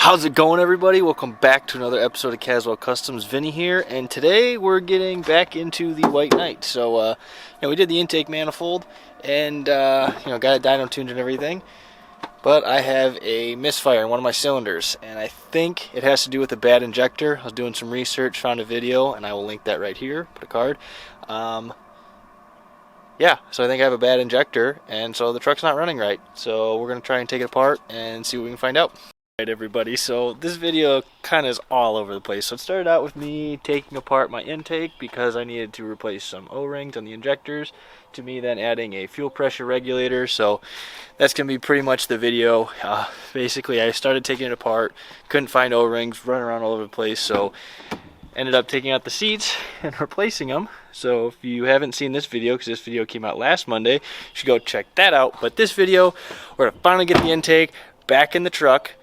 How's it going, everybody? Welcome back to another episode of CaswellCustoms. Vinny here, and today we're getting back into the White Knight. So, we did the intake manifold, and got it dyno tuned and everything. But I have a misfire in one of my cylinders, and I think it has to do with a bad injector. I was doing some research, found a video, and I will link that right here. Put a card. Yeah, so I think I have a bad injector, and so the truck's not running right. So we're gonna try and take it apart and see what we can find out. Alright, everybody, so this video kind of is all over the place. So it started out with me taking apart my intake because I needed to replace some O-rings on the injectors, to me then adding a fuel pressure regulator. So that's going to be pretty much the video. Basically, I started taking it apart, couldn't find O-rings, running around all over the place, so ended up taking out the seats and replacing them. So if you haven't seen this video, because this video came out last Monday, you should go check that out. But this video, we're going to finally get the intake back in the truck,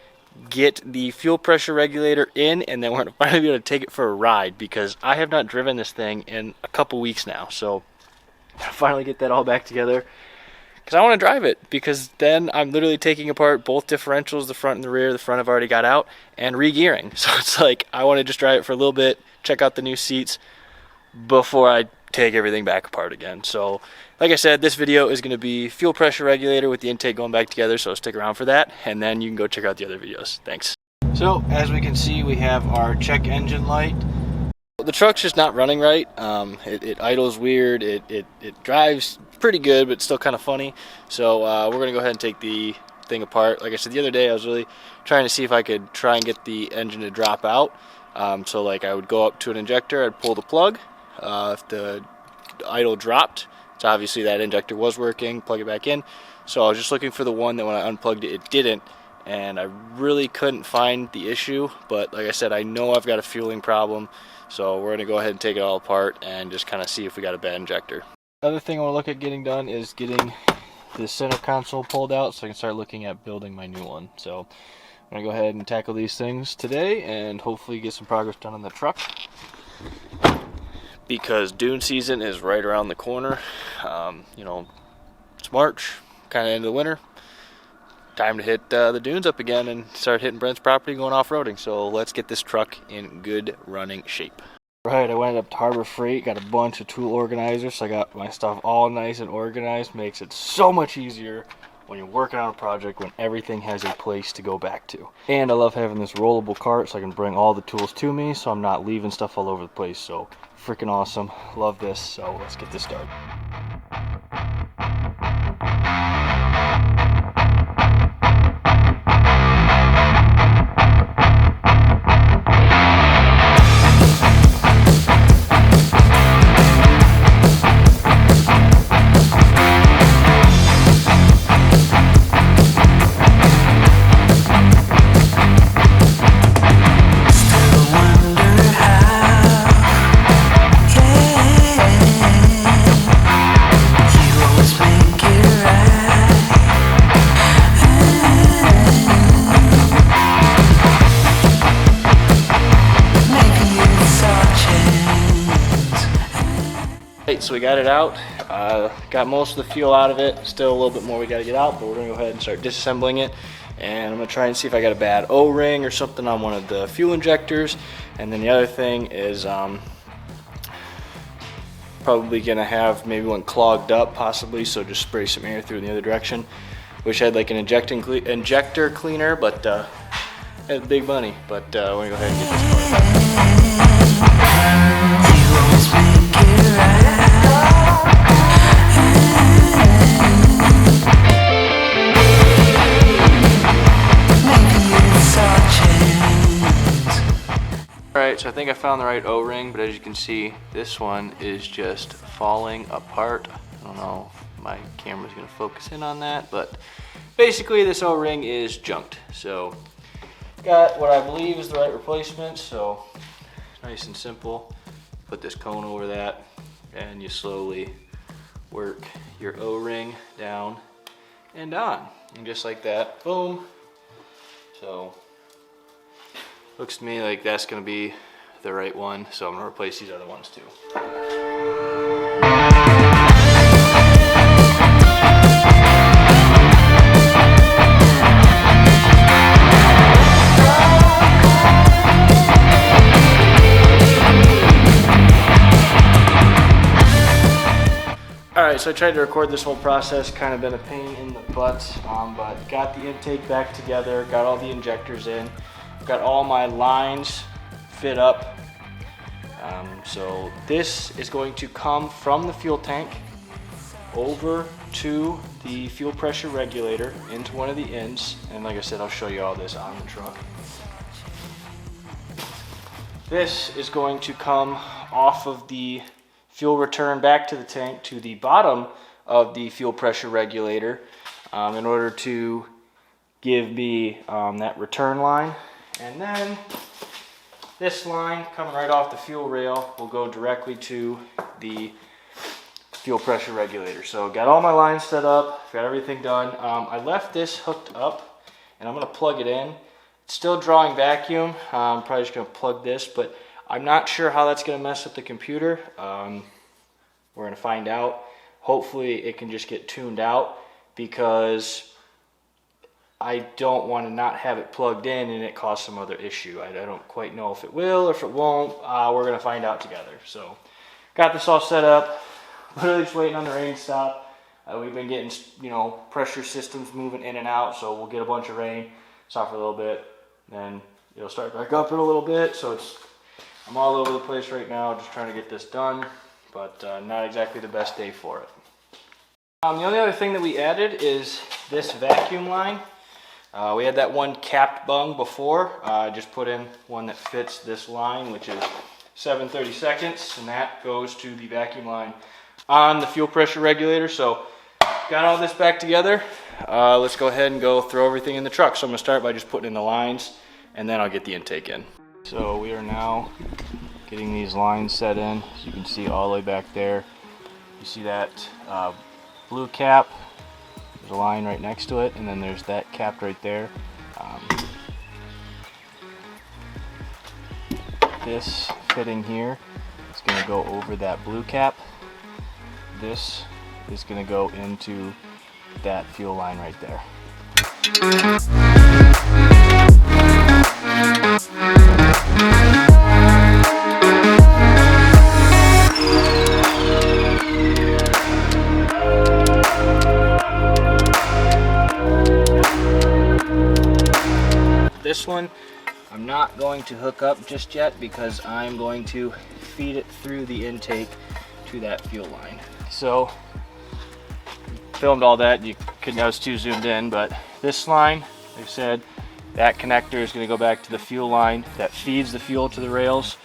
get the fuel pressure regulator in, and then we're going to finally be able to take it for a ride, because I have not driven this thing in a couple weeks now. So I'll finally get that all back together, because I want to drive it, because then I'm literally taking apart both differentials, the front and the rear. The front I've already got out, and re-gearing. So it's like I want to just drive it for a little bit, check out the new seats before I take everything back apart again. So like I said, this video is going to be fuel pressure regulator with the intake going back together, so stick around for that, and then you can go check out the other videos. Thanks. So as we can see, we have our check engine light. The truck's just not running right. It idles weird. It drives pretty good, but it's still kind of funny. So we're going to go ahead and take the thing apart. Like I said the other day, I was really trying to see if I could try and get the engine to drop out. So like I would go up to an injector, I'd pull the plug. If the idle dropped, so obviously that injector was working, plug it back in. So I was just looking for the one that when I unplugged it, it didn't, and I really couldn't find the issue. But like I said, I know I've got a fueling problem, so we're going to go ahead and take it all apart and just kind of see if we got a bad injector. Other thing I want to look at getting done is getting the center console pulled out, so I can start looking at building my new one. So I'm going to go ahead and tackle these things today and hopefully get some progress done on the truck, because dune season is right around the corner. It's March, kind of into the winter. Time to hit the dunes up again and start hitting Brent's property, going off-roading. So let's get this truck in good running shape. Right, I went up to Harbor Freight, got a bunch of tool organizers, so I got my stuff all nice and organized. Makes it so much easier when you're working on a project, when everything has a place to go back to. And I love having this rollable cart so I can bring all the tools to me, so I'm not leaving stuff all over the place. So freaking awesome, love this. So let's get this started. So we got it out, got most of the fuel out of it, still a little bit more we got to get out, but we're going to go ahead and start disassembling it, and I'm going to try and see if I got a bad O-ring or something on one of the fuel injectors. And then the other thing is probably going to have maybe one clogged up possibly, so just spray some air through in the other direction. Wish I had like an injector cleaner, but had big money, but we're going to go ahead and get this part. Alright, so I think I found the right O-ring, but as you can see, this one is just falling apart. I don't know if my camera's going to focus in on that, but basically this O-ring is junked. So got what I believe is the right replacement, so nice and simple. Put this cone over that, and you slowly work your O-ring down and on, and just like that, boom. So looks to me like that's going to be the right one, so I'm going to replace these other ones too. so I tried to record this whole process, kind of been a pain in the butt, but got the intake back together, got all the injectors in, got all my lines fit up. So this is going to come from the fuel tank over to the fuel pressure regulator into one of the ends, and like I said, I'll show you all this on the truck. This is going to come off of the fuel return back to the tank to the bottom of the fuel pressure regulator in order to give me that return line. And then this line coming right off the fuel rail will go directly to the fuel pressure regulator. So got all my lines set up, got everything done. I left this hooked up and I'm gonna plug it in. It's still drawing vacuum. I'm probably just gonna plug this, but I'm not sure how that's gonna mess up the computer. We're gonna find out. Hopefully it can just get tuned out, because I don't want to not have it plugged in and it cause some other issue. I don't quite know if it will or if it won't. We're gonna find out together. So got this all set up, literally just waiting on the rain to stop. We've been getting, pressure systems moving in and out, so we'll get a bunch of rain, stop for a little bit, then it'll start back up in a little bit. So I'm all over the place right now, just trying to get this done, but not exactly the best day for it. The only other thing that we added is this vacuum line. We had that one capped bung before. I just put in one that fits this line, which is 7/32, and that goes to the vacuum line on the fuel pressure regulator. So got all this back together. Let's go ahead and go throw everything in the truck. So I'm gonna start by just putting in the lines, and then I'll get the intake in. So we are now getting these lines set in. As you can see all the way back there. You see that blue cap? There's a line right next to it, and then there's that cap right there. This fitting here is going to go over that blue cap. This is going to go into that fuel line right there. This one I'm not going to hook up just yet, because I'm going to feed it through the intake to that fuel line. So filmed all that, you couldn't, I was too zoomed in, but this line, like I said, that connector is going to go back to the fuel line that feeds the fuel to the rails.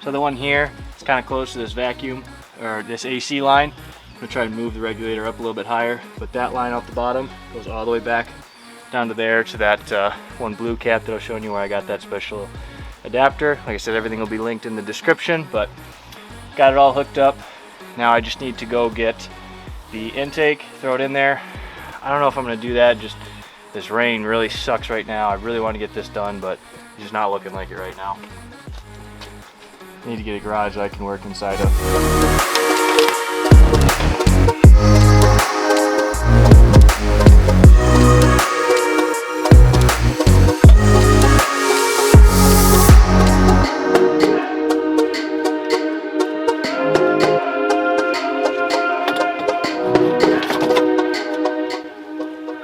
So the one here, it's kind of close to this vacuum or this AC line. I'm going to try to move the regulator up a little bit higher, but that line off the bottom goes all the way back down to there, to that one blue cap that I was showing you where I got that special adapter. Like I said, everything will be linked in the description, but got it all hooked up. Now I just need to go get the intake, throw it in there. I don't know if I'm going to do that. Just this rain really sucks right now. I really want to get this done, but it's just not looking like it right now. I need to get a garage that I can work inside of.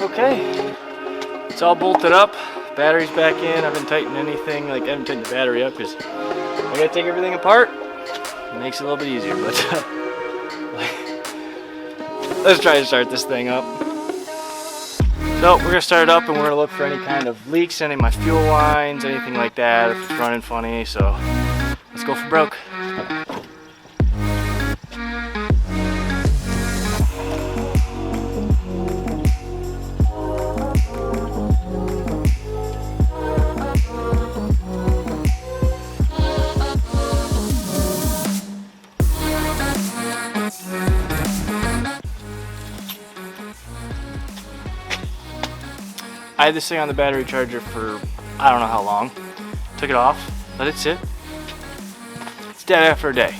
Okay, it's all bolted up, battery's back in. I haven't tightened anything, I haven't tightened the battery up because I gotta take everything apart. It makes it a little bit easier, but let's try to start this thing up. So we're gonna start it up, and we're gonna look for any kind of leaks in any of my fuel lines, anything like that, if it's running funny. So let's go for broke. I had this thing on the battery charger for I don't know how long. Took it off, let it sit. It's dead after a day.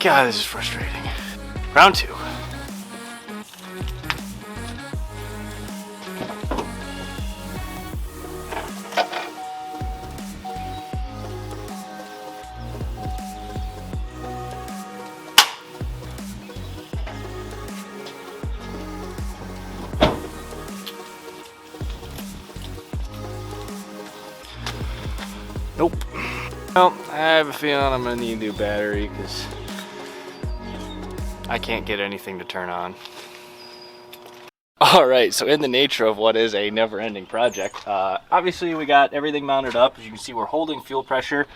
God, this is frustrating. Round two. Nope. Well, I have a feeling I'm gonna need a new battery because I can't get anything to turn on. Alright, so in the nature of what is a never-ending project, obviously we got everything mounted up. As you can see, we're holding fuel pressure.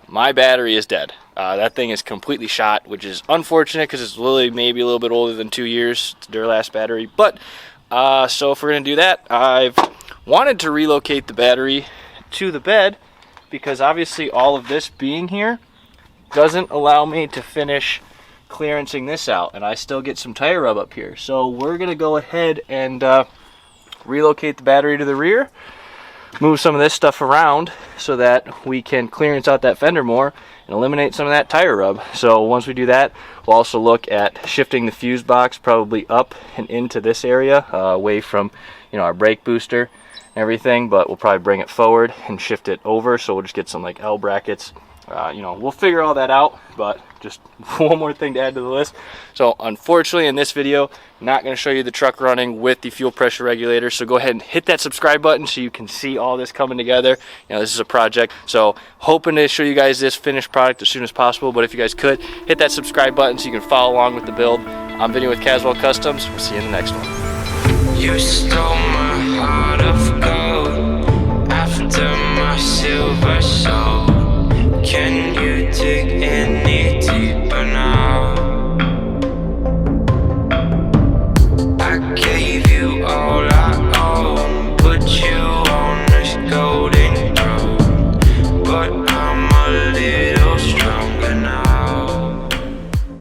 My battery is dead. That thing is completely shot, which is unfortunate because it's literally maybe a little bit older than 2 years. It's their last battery. But, so if we're going to do that, I've wanted to relocate the battery to the bed because obviously all of this being here doesn't allow me to finish clearancing this out, and I still get some tire rub up here. So we're gonna go ahead and relocate the battery to the rear, move some of this stuff around so that we can clearance out that fender more and eliminate some of that tire rub. So once we do that, we'll also look at shifting the fuse box probably up and into this area, away from, you know, our brake booster and everything, but we'll probably bring it forward and shift it over, so we'll just get some like L brackets. You know, we'll figure all that out, but just one more thing to add to the list. So unfortunately in this video, I'm not going to show you the truck running with the fuel pressure regulator, so go ahead and hit that subscribe button so you can see all this coming together. You know, this is a project, so hoping to show you guys this finished product as soon as possible, but if you guys could, hit that subscribe button so you can follow along with the build. I'm Vinny with Caswell Customs. We'll see you in the next one. You stole my heart of gold after my silver soul.